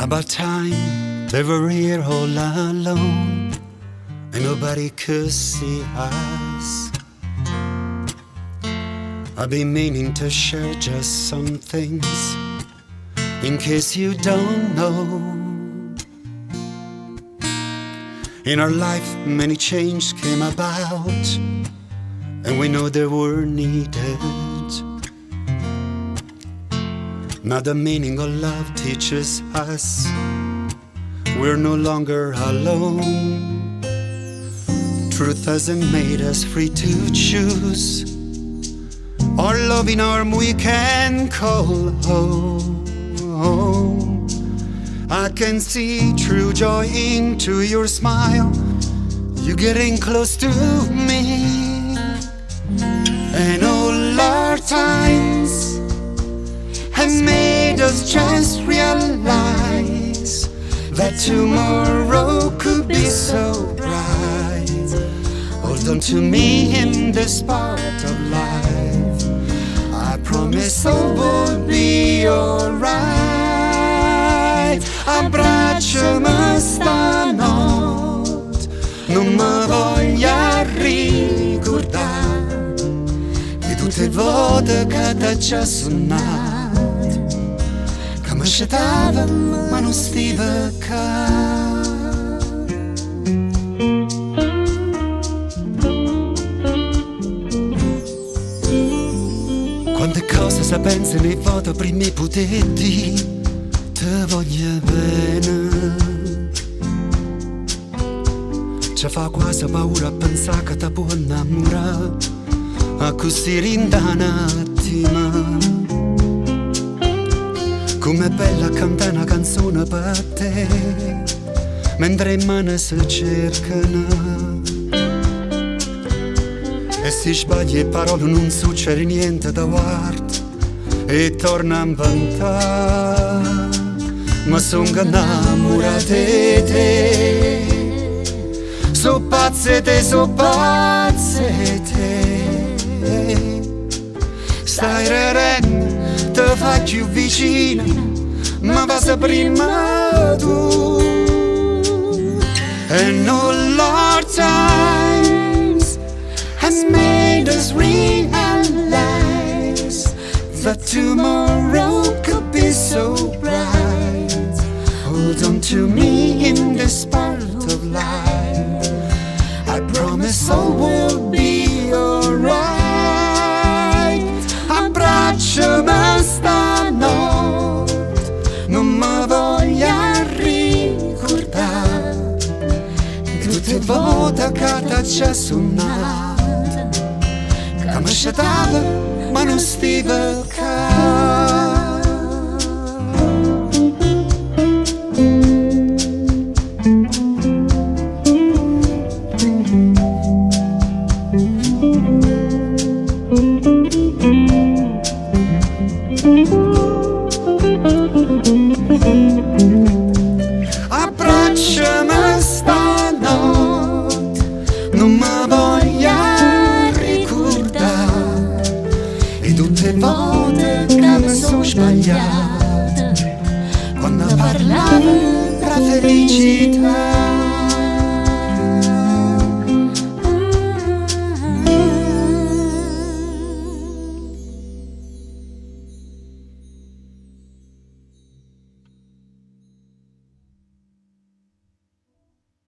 About time they were here all alone and nobody could see us. I've been meaning to share just some things in case you don't know. In our life many changes came about and we know they were needed. Now the meaning of love teaches us we're no longer alone. Truth hasn't made us free to choose our loving arm we can call home. I can see true joy into your smile. You're getting close to me. And all our times have made us just realize that tomorrow could be so bright. Hold on to me in this part of life. I promise all will be alright. Abbracciami stanotte, non mi voglia ricordare di tutte le volte che ti già suonato, che mi scettava ma non stiva qua. Quante cose si pensano e voto prima potetti, te voglio bene. Ci fa quasi paura a pensare che ti può innamorare a così rinda un attimo. Com'è bella cantare una canzone per te mentre in mano si cercano. E se sbagli le parole non succede niente da guarda e torna a inventare. Ma sono innamorato di te. So pazze te, so pazze te. Stai ridendo, ti fai più vicina, ma passa prima tu. And all our times has made us realize that tomorrow could be so bright. Hold on to me in this part of life. I promise all will be alright. Abbracciami stanotte, non mi voglia ricordare che tutte le volte che ti già suonato, che mi scettava ma non stiva qua.